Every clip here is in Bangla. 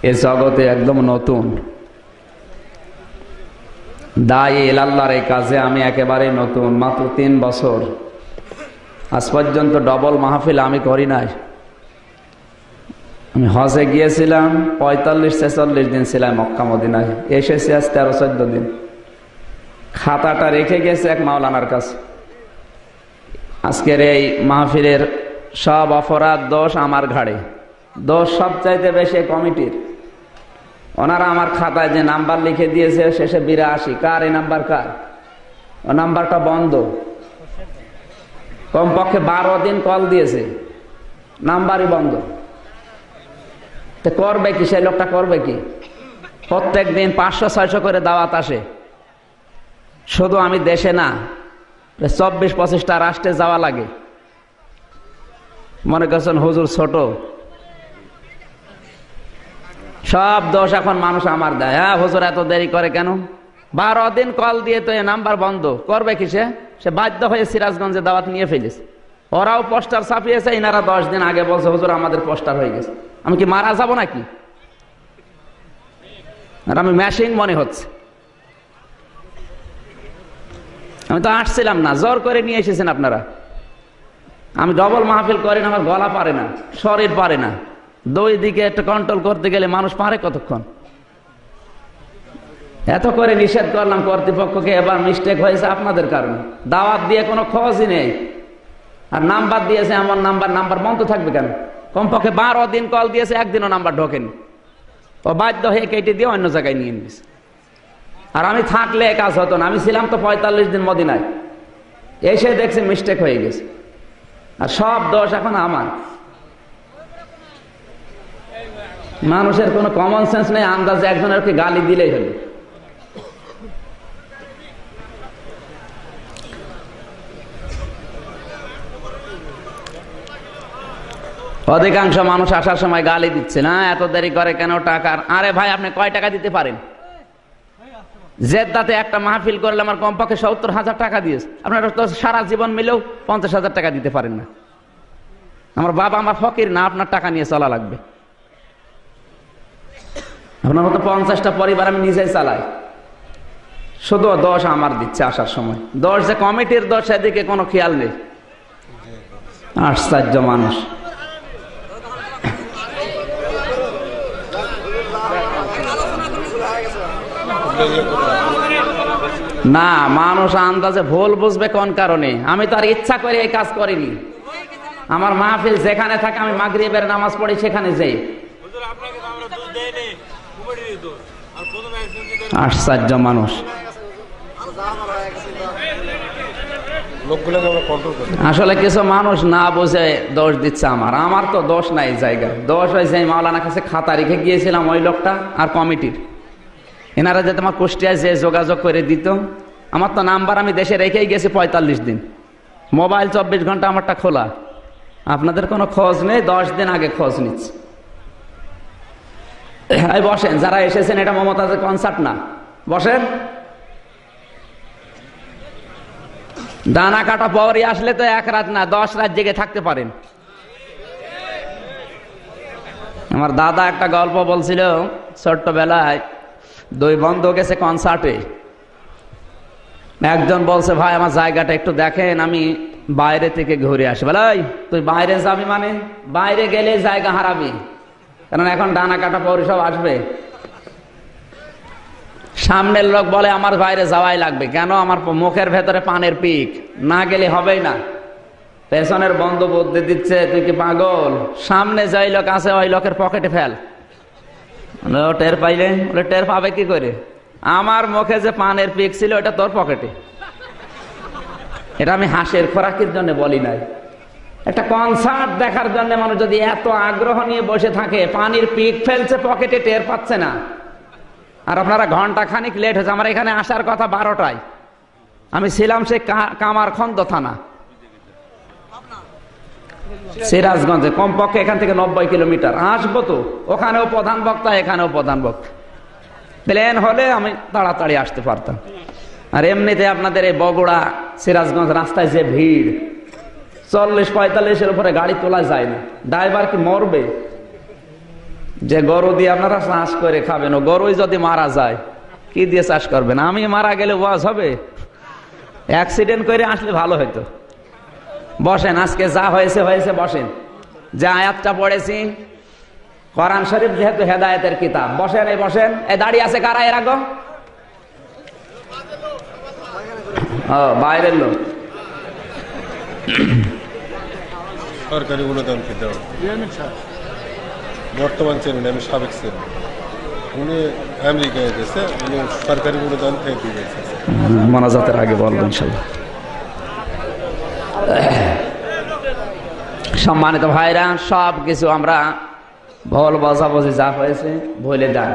এ জগতে একদম নতুন দায়ী আল্লাহর এই কাজে আমি একেবারে নতুন, মাত্র 3 বছর। আজ পর্যন্ত ডবল মাহফিল আমি করি নাই। আমি হজে গিয়েছিলাম 45-46 দিন ছিলাম মক্কা মদিনায়, এসেছি আজ 13-14 দিন। খাতাটা রেখে গেছে এক মাওলানার কাছে। আজকের এই মাহফিলের সব অপরাধ দোষ আমার ঘাড়ে, দোষ সবচাইতে বেশি কমিটির। ওনারা আমার খাতায় যে নাম্বার লিখে দিয়েছে শেষে 82, কার এই নাম্বার? কার? ও নাম্বারটা বন্ধ। কমপক্ষে 12 দিন কল দিয়েছে, নাম্বারই বন্ধ। তো করবে কি সেই লোকটা? করবে কি? প্রত্যেক দিন 500-600 করে দাওয়াত আসে। শুধু আমি দেশে না, 24-25টা রাষ্ট্রে যাওয়া লাগে। মনে করছেন হুজুর ছোট? সব দোষ এখন মানুষ আমার দেয়। হ্যাঁ হুজুর এত দেরি করে কেন? 12 দিন কল দিয়ে তো এ নাম্বার বন্ধ। করবে কি সে বাধ্য হয়ে সিরাজগঞ্জে দাওয়াত নিয়ে ফেলেছে। ওরাও পোস্টার ছাপিয়েছে, ইনারা 10 দিন আগে বলছে হুজুর আমাদের পোস্টার হয়ে গেছে। আমি কি মারা যাব নাকি? আর আমি মেশিন মনে হচ্ছে। আমি তো আসছিলাম না, জোর করে নিয়ে এসেছেন আপনারা। আমি ডবল মাহফিল করি না, আমার গলা পারে না, শরীর পারে না। 2 দিকে একটা কন্ট্রোল করতে গেলে মানুষ পারে কতক্ষণ? এত করে নিষেধ করলাম কর্তৃপক্ষকে, এবার মিস্টেক হয়েছে আপনাদের কারণে। দাওয়াত দিয়ে কোনো খোঁজই নেই, আর নাম্বার দিয়েছে এমন নাম্বার বন্ধ থাকবে কেন? কমপক্ষে 12 দিন কল দিয়েছে, একদিনও নাম্বার ঢোকেনি। ও বাধ্য হয়ে কেটে দিয়ে অন্য জায়গায় নিয়ে নিয়েছে। আর আমি থাকলে কাজ হতো না। আমি ছিলাম তো 45 দিন মদিনায়, এসে দেখছি মিস্টেক হয়ে গেছে। আর সব দোষ এখন আমার। মানুষের কোনো কমন সেন্স নেই, আন্দাজে একজনের গালি দিলেই হলো। অধিকাংশ মানুষ আসার সময় গালি দিচ্ছে, না এত দেরি করে কেন টাকার? আরে ভাই আপনি কয় টাকা দিতে পারেন? জেদ্দাতে একটা মাহফিল করলে আমার কমপক্ষে 70,000 টাকা দিয়েছে। আপনারা তো সারা জীবন মিলেও 50,000 টাকা দিতে পারেন না। আমার বাবা আমার ফকির না, আপনার টাকা নিয়ে চলা লাগবে। আপনার মতো 50টা পরিবার আমি নিজেই চালাই। শুধু দোষ আমার দিচ্ছে আসার সময়। দোষ যে কমিটির দোষ, সেদিকে কোনো খেয়াল নেই। আশ্চর্য মানুষ। না, মানুষ আন্দাজে ভুল বুঝবে কোন কারণে? আমি তো আর ইচ্ছা করে এই কাজ করিনি। আমার মাহফিল যেখানে থাকে, আমি মাগরিবের নামাজ পড়ি সেখানে যাই। আশ্চর্য মানুষ। আসলে কিছু মানুষ না বুঝে দোষ দিচ্ছে আমার তো দোষ নাই জায়গায়। দোষ হয়েছে মাওলানার কাছে খাতা রেখে গিয়েছিলাম, ওই লোকটা আর কমিটির। এনারা যে তোমার কুষ্টিয়ায় যে যোগাযোগ করে দিত, আমার তো নাম্বার আমি দেশে রেখেই গেছি 45 দিন। মোবাইল 24 ঘন্টা আমারটা খোলা। আপনাদের কোনো খোঁজ নেই, 10 দিন আগে খোঁজ নিচ্ছে। বসেন, যারা এসেছেন, এটা মমতাজের কনসার্ট না, বসেন। ডানা কাটা পরই আসলে তো 1 রাত না 10 রাত জেগে থাকতে পারেন। আমার দাদা একটা গল্প বলছিল, ছোট্টবেলায় 2 বন্ধু গেছে কনসার্টে। একজন বলছে ভাই আমার জায়গাটা একটু দেখেন, আমি বাইরে থেকে ঘুরে আসি। বলে তুই বাইরে যাবি মানে? বাইরে গেলে জায়গা হারাবি, কারণ এখন ডানা কাটা পরে সব আসবে। সামনের লোক বলে আমার বাইরে যাওয়াই লাগবে। কেন? আমার মুখের ভেতরে পানের পিক, না গেলে হবেই না। পেছনের বন্ধু বুদ্ধি দিচ্ছে তুই কি পাগল? সামনে যাই লোক আছে, ওই লোকের পকেটে ফেল। টের পাইলে? বলে টের পাবে কি করে? আমার মুখে যে পানের পিক ছিল ওটা তোর পকেটে। এটা আমি হাসির খোরাকির জন্য বলি নাই। একটা কনসার্ট দেখার জন্য মানুষ যদি এত আগ্রহ নিয়ে বসে থাকে, পানির পিক ফেলছে পকেটে, টের পাচ্ছে না। আর আপনারা ঘন্টা খানিক লেট হয়েছে। আমার এখানে আসার কথা 12টায়। আমি ছিলাম সে কামারখন্দ থানা, সিরাজগঞ্জে। কমপক্ষে এখান থেকে 90 কিলোমিটার। আসবো তো, ওখানেও প্রধান বক্তা, এখানেও প্রধান বক্তা। প্লেন হলে আমি তাড়াতাড়ি আসতে পারতাম। আর এমনিতে আপনাদের এই বগুড়া সিরাজগঞ্জ রাস্তায় যে ভিড়, 40-45-এর উপরে গাড়ি তোলা যায় না। ড্রাইভার কি মরবে? যে গরু দিয়ে আপনারা চাষ করে খাবেন, ও গরুই যদি মারা যায় কি দিয়ে চাষ করবেন? আমি মারা গেলে ওয়াজ হবে? অ্যাক্সিডেন্ট করে আসলে ভালো হইতো। বসেন, আজকে যা হয়েছে হয়েছে, বসেন। যে আয়াতটা পড়েছি, কোরআন শরীফ যেহেতু হেদায়েতের কিতাব, বসেন, এই বসেন। এই দাঁড়িয়ে আছে কারা এর আগে? ও, বাইরের লোক। সরকারি অনুদান খেতে হবে। বর্তমান চেয়ারম্যান, আমি সাবেক চেয়ারম্যান, উনি আমেরিকায় গেছে, উনি সরকারি অনুদান খেয়ে দিয়েছে। মোনাজাতের আগে বলবো ইনশাল্লাহ। সম্মানিত ভাইরা, সব কিছু আমরা ভুল বোঝাবুঝি যা হয়েছে ভুলে যান।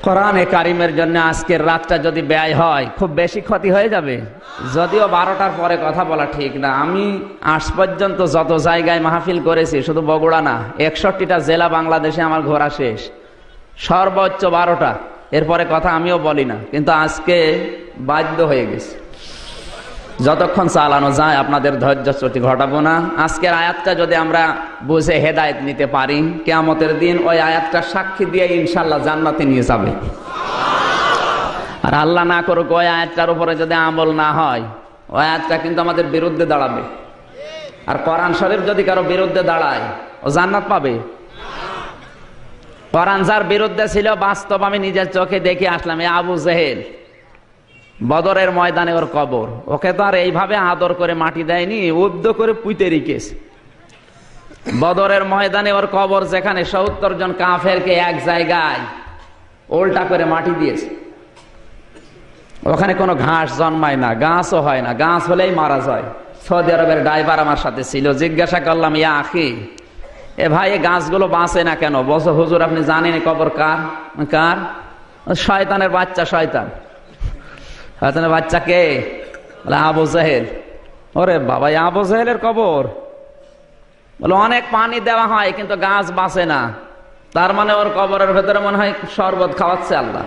কোরআনে কারিমের জন্য আজকের রাতটা যদি ব্যয় হয় খুব বেশি ক্ষতি হয়ে যাবে। যদিও 12টার পরে কথা বলা ঠিক না। আমি আজ পর্যন্ত যত জায়গায় মাহফিল করেছি, শুধু বগুড়া না, 61টা জেলা বাংলাদেশে আমার ঘোরা শেষ, সর্বোচ্চ 12টা। এরপরে কথা আমিও বলি না, কিন্তু আজকে বাধ্য হয়ে গেছে। যতক্ষণ চালানো যায় আপনাদের ধৈর্যচ্যুতি ঘটাবো না। আজকের আয়াতটা যদি আমরা বুঝে হেদায়েত নিতে পারি, কিয়ামতের দিন ওই আয়াতটা সাক্ষী দিয়ে ইনশাল্লাহ জান্নাতে নিয়ে যাবে। আর আল্লাহ না করুক, ওই আয়াতটার উপরে যদি আমল না হয়, ওই আয়াতটা কিন্তু আমাদের বিরুদ্ধে দাঁড়াবে। আর কোরআন শরীফ যদি কারো বিরুদ্ধে দাঁড়ায়, ও জান্নাত পাবে? কোরআন যার বিরুদ্ধে ছিল, বাস্তব আমি নিজের চোখে দেখে আসলাম। এই আবু জেহেল, বদরের ময়দানে ওর কবর, ওকে তো আর এইভাবে আদর করে মাটি দেয়নি, উদ্দ করে পুঁতে রেখেছে। বদরের ময়দানে ওর কবর, যেখানে 70 জন কাফেরকে এক জায়গায় উল্টা করে মাটি দিয়েছে। ওখানে কোনো ঘাস জন্মায় না, গাছও হয় না, গাছ হলেই মারা যায়। সৌদি আরবের ড্রাইভার আমার সাথে ছিল, জিজ্ঞাসা করলাম, ইয়া আখি, এ ভাই এই গাছগুলো বাঁচে না কেন? বলছে, হুজুর আপনি জানেন কবর কার? কার? শয়তানের বাচ্চা। শয়তানের বাচ্চা কে? বলে আবু জাহেল। ওরে বাবা, আবু জাহেলের কবর? বলে অনেক পানি দেওয়া হয় কিন্তু গাছ বাঁচে না। তার মানে ওর কবরের ভেতরে মনে হয় শরবত খাওয়াচ্ছে আল্লাহ।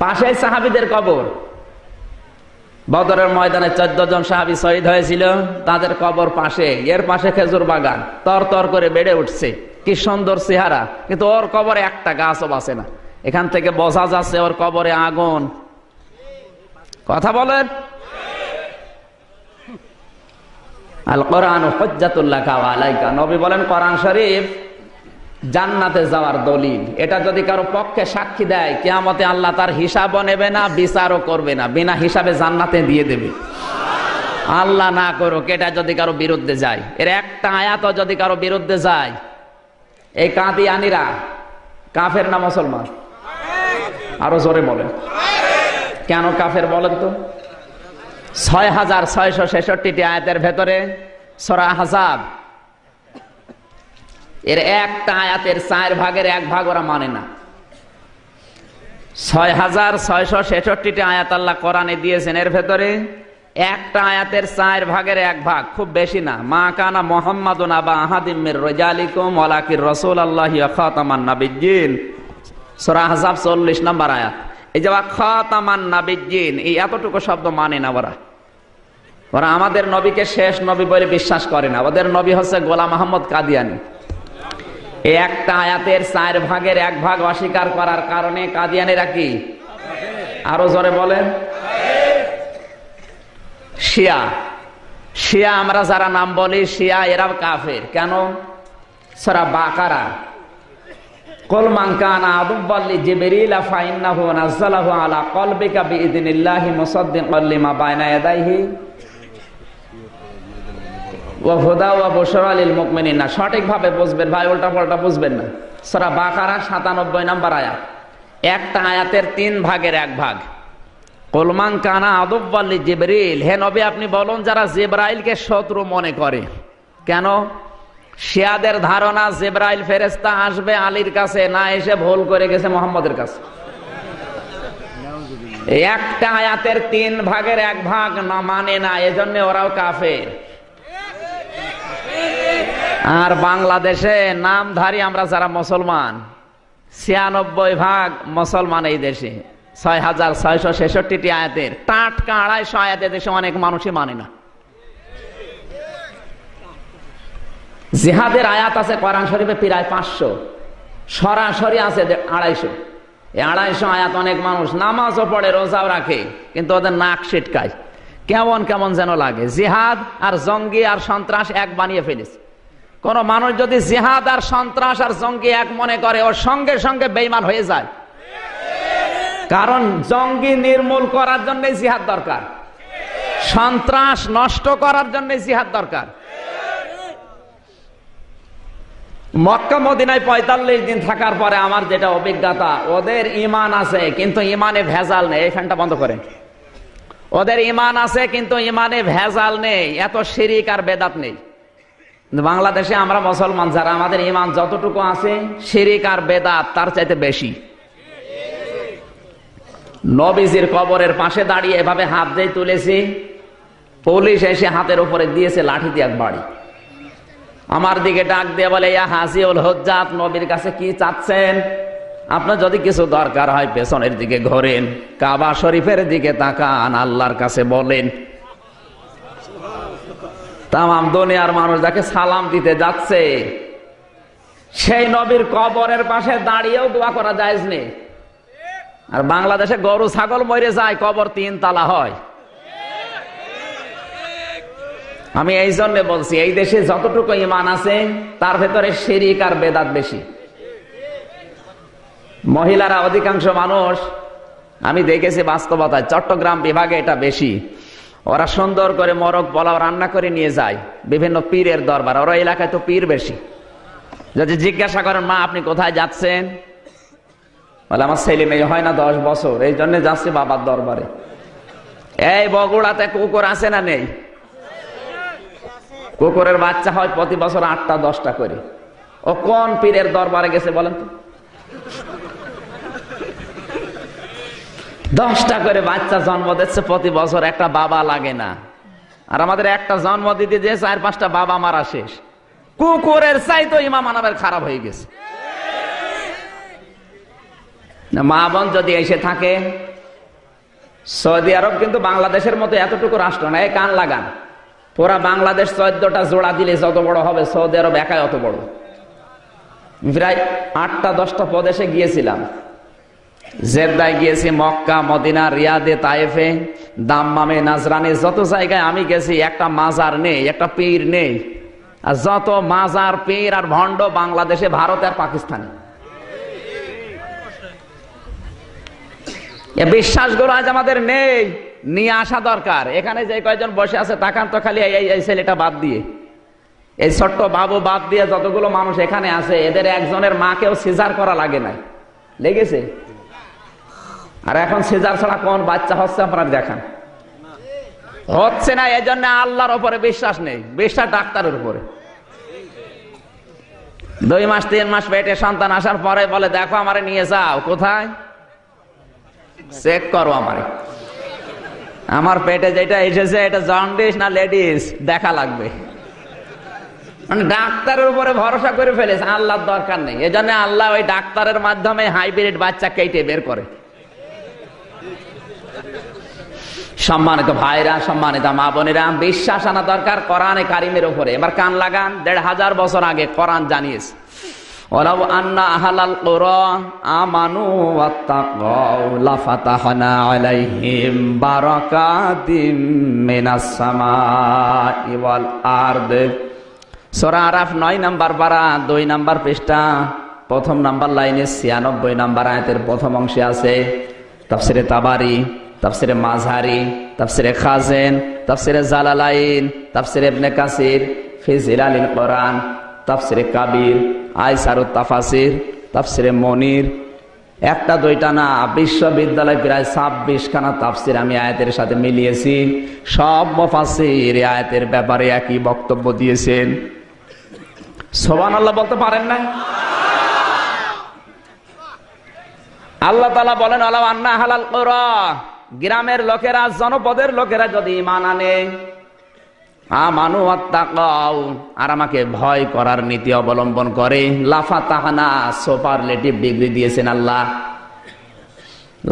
পাশে সাহাবীদের কবর, বদরের ময়দানে 14 জন সাহাবী শহীদ হয়েছিল, তাদের কবর পাশে। এর পাশে খেজুর বাগান তর তর করে বেড়ে উঠছে, কি সুন্দর চেহারা, কিন্তু ওর কবরে একটা গাছও বাঁচে না। এখান থেকে বোঝা যাচ্ছে ওর কবরে আগুন। কথা বলেন। আল কোরআন হুজ্জাতুল লাকা ওয়া আলাইকা, নবী বলেন কোরআন শরীফ জান্নাতে যাওয়ার দলিল। এটা যদি কারো পক্ষে সাক্ষী দেয়, কিয়ামতে আল্লাহ তার হিসাবও নেবে না, বিচারও করবে না, বিনা হিসাবে জান্নাতে দিয়ে দেবে। আল্লাহ না করুক এটা যদি কারো বিরুদ্ধে যায়, এর একটা আয়াতও যদি কারো বিরুদ্ধে যায়, এই কাদিয়ানীরা কাফের না মুসলমান? আরো জোরে বলেন। কেন কাফের বলেন তো? 6666টি আয়াতের ভেতরে সূরা আহজাব এর একটা আয়াতের 4 ভাগের 1 ভাগ ওরা মানে না। 6666টি আয়াত আল্লাহ কোরআনে দিয়েছেন, এর ভেতরে একটা আয়াতের 4 ভাগের 1 ভাগ, খুব বেশি না। মা কানা মুহাম্মাদুন আবা আহাদিম মির রিজালিকুম ওয়ালাকিন রাসূলুল্লাহি ওয়া খাতামান নাবিয়্যিন, সূরা আহজাব 40 নম্বর আয়াত। এই যে খাতামান নাবিয়্যিন, এই এতটুকু শব্দ মানে না ওরা। ওরা আমাদের নবীকে শেষ নবী বলে বিশ্বাস করে না। ওদের নবী হচ্ছে গোলাম আহমদ কাদিয়ানী। এই একটা আয়াতের 4 ভাগের 1 ভাগ অস্বীকার করার কারণে কাদিয়ানীরা কি? আরো জোরে বলেন। শিয়া। শিয়া আমরা যারা নাম বলি শিয়া, এরা কাফের। কেন? সূরা বাকারা, কুল মান কানা আদুব্বাল লিজিবরিল ফাইন্নাহু নাযালাহু আলা কলবিকা বিইذনিল্লাহি মুসাদ্দিকাল লিমা বাইনা ইয়াদাইহি ওয়া হুদা ওয়া বুশরা লিল মুমিনিন। সঠিকভাবে বুঝবেন ভাই, উল্টা পাল্টা বুঝবেন না। সূরা বাকারা 97 নম্বর আয়াত, একটা আয়াতের 3 ভাগের 1 ভাগ। কুল মান কানা আদুব্বাল লিজিবরিল, হে নবী আপনি বলুন যারা জিবরাইলকে শত্রু মনে করে। কেন? শিয়াদের ধারণা জিবরাইল ফেরেশতা আসবে আলীর কাছে, না এসে ভুল করে গেছে মুহাম্মদের কাছে। একটা আয়াতের 3 ভাগের 1 ভাগ না মানে না, এজন্য ওরাও কাফের। আর বাংলাদেশে নামধারী আমরা যারা মুসলমান, 96 ভাগ মুসলমান এই দেশে। 6666টি আয়াতের টাটকা 250 আয়াতের দেশে অনেক মানুষই মানে না। জিহাদের আয়াত আছে কোরআন শরীফে প্রায় 500, সরাসরি আছে 250। এই 250 আয়াত অনেক মানুষ নামাজও পড়ে, রোজাও রাখে, কিন্তু ওদের নাক ছিটকায়, কেমন কেমন যেন লাগে। জিহাদ আর জঙ্গি আর সন্ত্রাস এক বানিয়ে ফেলেছে। কোন মানুষ যদি জিহাদ আর সন্ত্রাস আর জঙ্গি এক মনে করে, ওর সঙ্গে সঙ্গে বেঈমান হয়ে যায়। কারণ জঙ্গি নির্মূল করার জন্য জিহাদ দরকার, সন্ত্রাস নষ্ট করার জন্য জিহাদ দরকার। মক্কা মদিনায় 45 দিন থাকার পরে আমার যেটা অভিজ্ঞতা, ওদের ঈমান আছে কিন্তু ঈমানে ভেজাল নেই। এই ফ্যানটা বন্ধ করেন। ওদের ঈমান আছে কিন্তু ঈমানে ভেজাল নেই, এত শিরিক আর বেদাত নেই। বাংলাদেশে আমরা মুসলমান যারা, আমাদের ঈমান যতটুকু আছে শিরিক আর বেদাত তার চাইতে বেশি। নবীজির কবরের পাশে দাঁড়িয়ে এভাবে হাত দিয়ে তুলেছি, পুলিশ এসে হাতের উপরে দিয়েছে লাঠি দিয়ে এক বাড়ি। আমার দিকে ডাক দিয়ে বলে, ইয়া হাজিউল হুজ্জাত, নবীর কাছে কি চাচ্ছেন? আপনার যদি কিছু দরকার হয় পেছনের দিকে ঘোরেন, কাবা শরীফের দিকে তাকান, আল্লাহর কাছে বলেন। তামাম দুনিয়ার মানুষ যাকে সালাম দিতে যাচ্ছে, সেই নবীর কবরের পাশে দাঁড়িয়েও দোয়া করা জায়েজ নেই। আর বাংলাদেশে গরু ছাগল মরে যায়, কবর 3 তালা হয়। আমি এই জন্য বলছি, এই দেশে যতটুকু ঈমান আছে তার ভেতরে শিরিক আর বেদাত বেশি। মহিলারা অধিকাংশ মানুষ, আমি দেখেছি বাস্তবতায়, চট্টগ্রাম বিভাগে এটা বেশি। ওরা সুন্দর করে মরক পোলাও রান্না করে নিয়ে যায় বিভিন্ন পীরের দরবার। ওরা এলাকায় তো পীর বেশি। যদি জিজ্ঞাসা করেন, মা আপনি কোথায় যাচ্ছেন? বলে আমার ছেলে মেয়ে হয় না 10 বছর, এই জন্য যাচ্ছি বাবার দরবারে। এই বগুড়াতে কুকুর আছে না নেই? কুকুরের বাচ্চা হয় প্রতি বছর 8টা 10টা করে। ও কোন পীরের দরবারে গেছে বলেন তো? 10টা করে বাচ্চা জন্ম দিচ্ছে প্রতি বছর, একটা বাবা লাগে না। আর আমাদের একটা জন্ম দিতে যে 4-5টা বাবা মারা শেষ। কুকুরের চাই তো ইমাম আনাবের খারাপ হয়ে গেছে। মা বোন যদি এসে থাকে, সৌদি আরব কিন্তু বাংলাদেশের মতো এতটুকু রাষ্ট্র না। এই কান লাগান, পুরা বাংলাদেশ 14টা জোড়া দিলে যত বড় হবে, সৌদি আরব একাই অত বড়। প্রায় 8টা 10টা প্রদেশে গিয়েছিলাম। জেদ্দায় গিয়েছি, মক্কা, মদিনা, রিয়াদে, তায়েফে, দাম্মামে, নাজরানে, যত জায়গায় আমি গেছি একটা মাজার নেই, একটা পীর নেই। আর যত মাজার, পীর আর ভণ্ড বাংলাদেশে, ভারতে আর পাকিস্তানে। এই বিশ্বাসগুলো আজ আমাদের নেই, নিয়ে আসা দরকার। এখানে যে কয়জন বসে আছে তাকান তো খালি এই ছেলেটা বাদ দিয়ে, এই ছোট্ট বাবু বাদ দিয়ে যতগুলো মানুষ এখানে আছে, এদের একজনের মাকেও সিজার করা লাগে নাই, লেগেছে? আর এখন সিজার ছাড়া কোন বাচ্চা হচ্ছে আপনারা দেখান? হচ্ছে না। এই জন্য আল্লাহর উপরে বিশ্বাস নেই, বিশ্বাস ডাক্তারের উপরে। 2 মাস 3 মাস পেটে সন্তান আসার পরে বলে, দেখো আমারে নিয়ে যাও। কোথায়? চেক করো আমারে, আমার পেটে যেটা এসেছে এটা জন্ডিস না লেডিস দেখা লাগবে। মানে ডাক্তারের উপরে ভরসা করে ফেলেছে, আল্লাহর দরকার নেই। এই জন্য আল্লাহ ওই ডাক্তারের মাধ্যমে হাইব্রিড বাচ্চা কেটে বের করে। সম্মানিত ভাইরা, সম্মানিত মা বোনেরা, বিশ্বাস আনা দরকার কোরআনে কারিমের উপরে। এবার কান লাগান, 1500 বছর আগে কোরআন জানিয়েছে, ওয়ালাউ আন্না আহলাল কুরা আমানু ওয়াত্তাকাউ লাফাতাহনা আলাইহিম বারাকাতিম মিনাস সামাই ওয়াল আরদ। সূরা আরাফ 9 নম্বর পারা, 2 নম্বর পৃষ্ঠা, 1 নম্বর লাইনে 96 নম্বর আয়াতের প্রথম অংশে আছে। তাফসিরে তাবারি, তাফসিরে মাযহারি, তাফসিরে খাজেন, তাফসিরে জালালাইন, তাফসিরে ইবনে কাসির, ফি জিলালিল কোরআন, তাফসিরে কাবীর, আইসারুত তাফাসির, তাফসিরে মনির। একটা দুইটা না, বিশ্ববিদ্যালয় প্রায় 26 খানা তাফসির আমি আয়াতের সাথে মিলিয়েছি। সব মুফাসসির এই আয়াতের ব্যাপারে একই বক্তব্য দিয়েছেন। সুবহানাল্লাহ বলতে পারেন না? আল্লাহ তাআলা বলেন, ওয়ালাউ আন্না আহলাল কুরা, গ্রামের লোকেরা, জনপদের লোকেরা যদি ঈমান আনে, আমানু ওয়াত্তাকাউ, আর আমাকে ভয় করার নীতি অবলম্বন করে, লাফাতাহনা, সুপারলেটিভ ডিগ্রি দিয়েছেন আল্লাহ।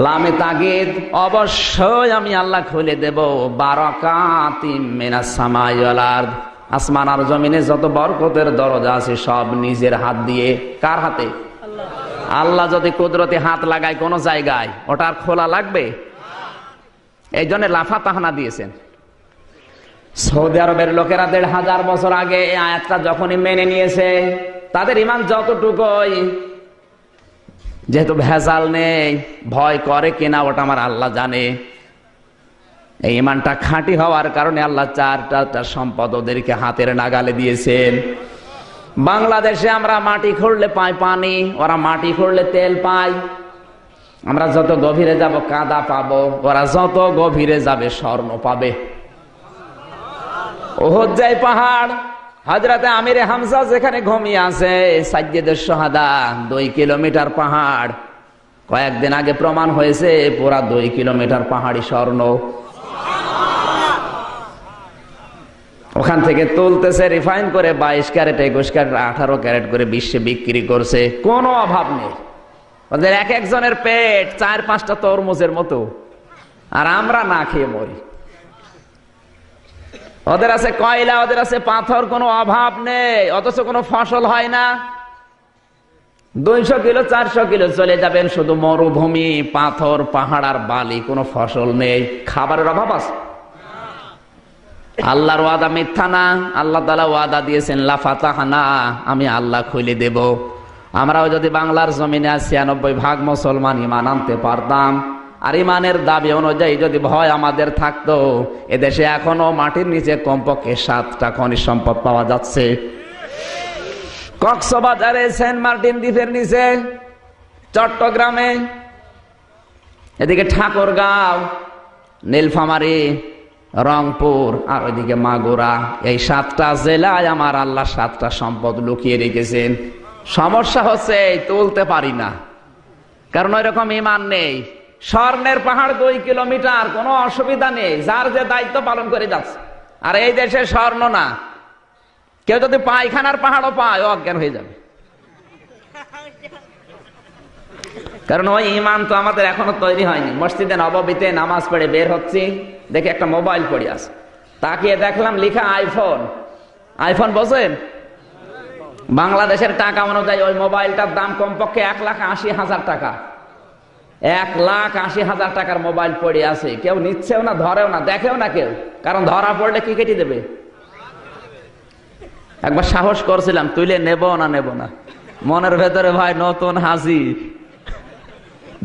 লামে তাগিদ, অবশ্যই আমি আল্লাহ খুলে দেব বারাকাতিম মিনাস সামাই ওয়াল আরদ, আসমান আর জমিনে যত বরকতের দরজা আছে সব নিজের হাত দিয়ে। কার হাতে? আল্লাহ যদি কুদরতি হাত লাগায় কোন জায়গায়, ওটা আর খোলা লাগবে? এই জন্য লাফাতাহনা দিয়েছেন। সৌদি আরবের লোকেরা 1500 বছর আগে এই আয়াতটা যখনই মেনে নিয়েছে, তাদের ইমান যতটুকুই, যেহেতু ভেজাল নেই, ভয় করে কিনা ওটা আমার আল্লাহ জানে। এই ইমানটা খাঁটি হওয়ার কারণে আল্লাহ চারটা সম্পদ ওদেরকে হাতের নাগালে দিয়েছেন। বাংলাদেশে আমরা মাটি খুঁড়লে পাই পানি, ওরা মাটি খুঁড়লে তেল পায়। আমরা যত গভীরে যাব কাদা পাবো, ওরা যত গভীরে যাবে স্বর্ণ পাবে। ওহদ যায় পাহাড়, হযরতে আমিরে হামজা যেখানে ঘুমিয়ে আছে, সাজ্জেদের শাহাদা, 2 কিলোমিটার পাহাড়। কয়েকদিন আগে প্রমাণ হয়েছে পুরা 2 কিলোমিটার পাহাড়ি স্বর্ণ। ওখান থেকে তুলতেছে রিফাইন করে 22 ক্যারেট, 21 ক্যারেট, 18 ক্যারেট করে বিশ্বে বিক্রি করছে। কোনো অভাব নেই। ওদের এক একজনের পেট 4-5টা তরমুজের মতো, আর আমরা না খেয়ে মরি। ওদের আছে কয়লা, ওদের আছে পাথর, কোনো অভাব নেই, অথচ কোনো ফসল হয় না। 200 কিলো 400 কিলো চলে যাবেন, শুধু মরুভূমি, পাথর, পাহাড় আর বালি, কোনো ফসল নেই। খাবারের অভাব আছে? আল্লাহর ওয়াদা মিথ্যা না। আল্লাহ তাআলা ওয়াদা দিয়েছেন লাফাতাহনা, আমি আল্লাহ খুলে দেব। আমরাও যদি বাংলার জমিনে 96% মুসলমান ইমান আনতে পারতাম, আর ইমানের দাবি অনুযায়ী যদি ভয় আমাদের থাকতো, এদেশে এখনো মাটির নিচে কমপক্ষে 7টা খনিজ সম্পদ পাওয়া যাচ্ছে। কক্সবাজারে, সেন্ট মার্টিন দ্বীপের নিচে, চট্টগ্রামে, এদিকে ঠাকুরগাঁও, নীলফামারী, রংপুর, আর ওইদিকে মাগুরা, এই 7টা জেলায় আমার আল্লাহ 7টা সম্পদ লুকিয়ে রেখেছেন। সমস্যা হচ্ছে তুলতে পারি না, কারণ ওই রকম ইমান নেই। স্বর্ণের পাহাড় 2 কিলোমিটার, কোনো অসুবিধা নেই, যার যে দায়িত্ব পালন করে যাচ্ছে। আর এই দেশে স্বর্ণ না, কেউ যদি পায়খানার পাহাড়ও পায়, অজ্ঞান হয়ে যাবে। কারণ ওই ইমান তো আমাদের এখনো তৈরি হয়নি। মসজিদে নববীতে নামাজ পড়ে বের হচ্ছি, দেখে একটা মোবাইল পড়ে আছে, তাকিয়ে দেখলাম লিখা আইফোন। আইফোন বোঝেন? বাংলাদেশের টাকা অনুযায়ী ওই মোবাইলটার দাম কমপক্ষে 1,80,000 টাকা। 1,80,000 টাকার মোবাইল পড়ে আছে, কেউ নিচ্ছেও না, ধরেও না, দেখেও না কেউ, কারণ ধরা পড়লে কি কেটে দেবে। একবার সাহস করছিলাম, তুলে নেব না, মনের ভেতরে ভাই নতুন হাজি।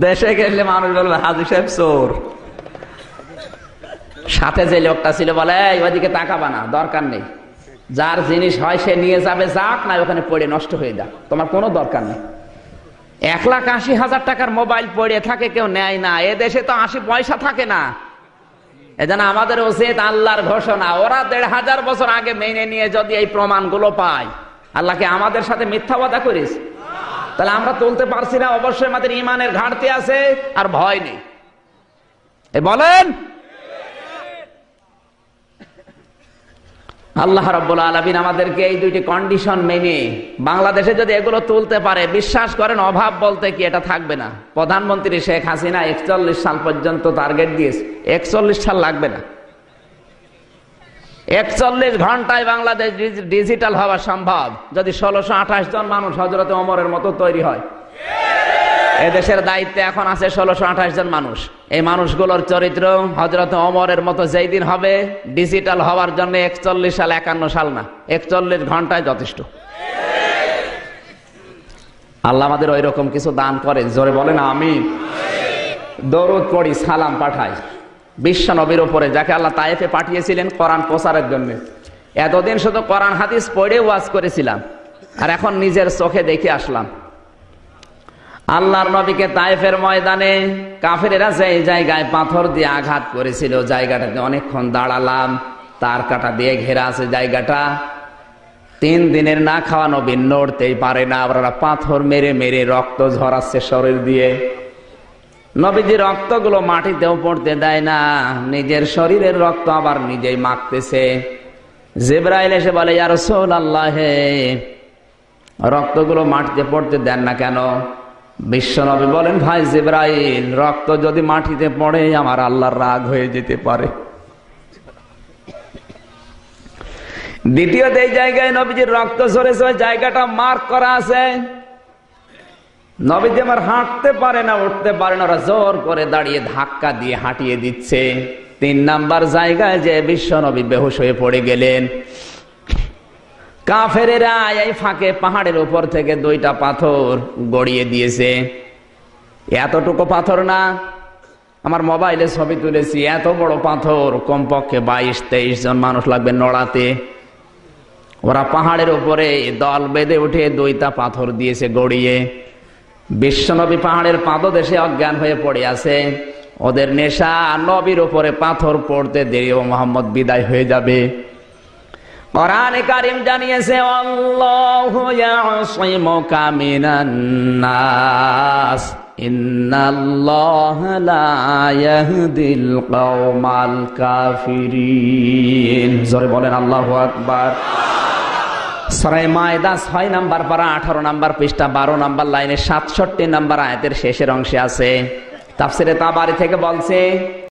দেশে গেলে মানুষ বলবে হাজি সাহেব চোর। সাথে যে লোকটা ছিল বলে, ওইদিকে তাকাবা না, দরকার নেই, যার জিনিস হয় সে নিয়ে যাবে, যাক না ওখানে পড়ে নষ্ট হয়ে যাক, তোমার কোনো দরকার নেই। 1,80,000 টাকার মোবাইল পড়ে থাকে, কেউ নেয় না। এদেশে তো 80 পয়সা থাকে না। এজন্য আমাদের উচিত, আল্লাহর ঘোষণা, ওরা 1,500 বছর আগে মেনে নিয়ে যদি এই প্রমাণগুলো পায়, আল্লাহকে আমাদের সাথে মিথ্যা ওয়াদা করিস, তাহলে আমরা তুলতে পারছি না। অবশ্যই আমাদের ইমানের ঘাটতি আছে, আর ভয় নেই। বলেন, আল্লাহ রাব্বুল আলামিন আমাদেরকে এই 2টি কন্ডিশন মেনে বাংলাদেশে যদি এগুলো তুলতে পারে, বিশ্বাস করেন অভাব বলতে কি এটা থাকবে না। প্রধানমন্ত্রী শেখ হাসিনা 41 সাল পর্যন্ত টার্গেট দিয়েছে, 41 সাল লাগবে না। 41 ঘন্টায় বাংলাদেশ ডিজিটাল হওয়া সম্ভব, যদি 1628 জন মানুষ হযরতে ওমরের মতো তৈরি হয়। এদেশের দায়িত্বে এখন আছে 1628 জন মানুষ। এই মানুষগুলোর চরিত্র হযরতে ওমরের মতো যেই দিন হবে, ডিজিটাল হওয়ার জন্য 41 সাল 51 সাল না, 41 ঘন্টায় যথেষ্ট। আল্লাহ আমাদের ওই রকম কিছু দান করেন, জোরে বলেন আমিন। দরুদ পড়ি, সালাম পাঠাই বিশ্ব নবীর উপরে, যাকে আল্লাহ তায়েফে পাঠিয়েছিলেন কোরআন প্রচারের জন্য। এতদিন শুধু কোরআন হাদিস পড়ে ওয়াজ করেছিলাম, আর এখন নিজের চোখে দেখে আসলাম। আল্লাহর নবীকে তায়েফের ময়দানে কাফেরেরা যে জায়গায় পাথর দিয়ে আঘাত করেছিল, জায়গাটাতে অনেকক্ষণ দাঁড়ালাম। তার কাটা দিয়ে ঘেরা আছে জায়গাটা। 3 দিনের না খাওয়া নবী নড়তেই পারে না। ওরা পাথর মেরে মেরে রক্ত ঝরাচ্ছে শরীর দিয়ে। নবীজি রক্তগুলো মাটিতেও পড়তে দেয় না, নিজের শরীরের রক্ত আবার নিজেই মাখতেছে। জিবরাইল এসে বলে, ইয়া রাসূলুল্লাহ, রক্তগুলো মাটিতে পড়তে দেন না কেন? বিশ্বনবী বলেন, ভাই জিবরাইল, রক্ত যদি মাটিতে পড়ে আমার আল্লাহর রাগ হয়ে যেতে পারে। দ্বিতীয়ত এই জায়গায় নবীজির রক্ত ঝরেছে, ওই জায়গাটা মার্ক করা আছে। নবীজি আমার হাঁটতে পারে না, উঠতে পারে না, ওরা জোর করে দাঁড়িয়ে ধাক্কা দিয়ে হাঁটিয়ে দিচ্ছে। 3 নাম্বার জায়গায় যে বিশ্ব নবী বেহুশ হয়ে পড়ে গেলেন। কাফেরেরা এই ফাঁকে পাহাড়ের উপর থেকে 2টা পাথর গড়িয়ে দিয়েছে। এতটুকু পাথর না, আমার মোবাইলে ছবি তুলেছি, এত বড় পাথর, কমপক্ষে 22-23 জন মানুষ লাগবে নড়াতে। ওরা পাহাড়ের উপরে দল বেঁধে উঠে 2টা পাথর দিয়েছে গড়িয়ে। বিশ্বনবী পাহাড়ের পাদদেশে অজ্ঞান হয়ে পড়ে আছে। ওদের নেশা, নবীর উপরে পাথর পড়তে দেরি ও মোহাম্মদ বিদায় হয়ে যাবে। কোরআনে কারীম জানিয়েছে, আল্লাহু ইয়াসিমুকা মিনান নাস ইন্নাল্লাহা লা ইয়াহদিল কওমাল কাফিরিন। জোরে বলেন আল্লাহু আকবার। সূরা মায়দা 6 নাম্বার পারা 18 নাম্বার পৃষ্ঠা 12 নাম্বার লাইনে 67 নাম্বার আয়াতের শেষের অংশে আছে। তাফসিরে তাবারি থেকে বলছে,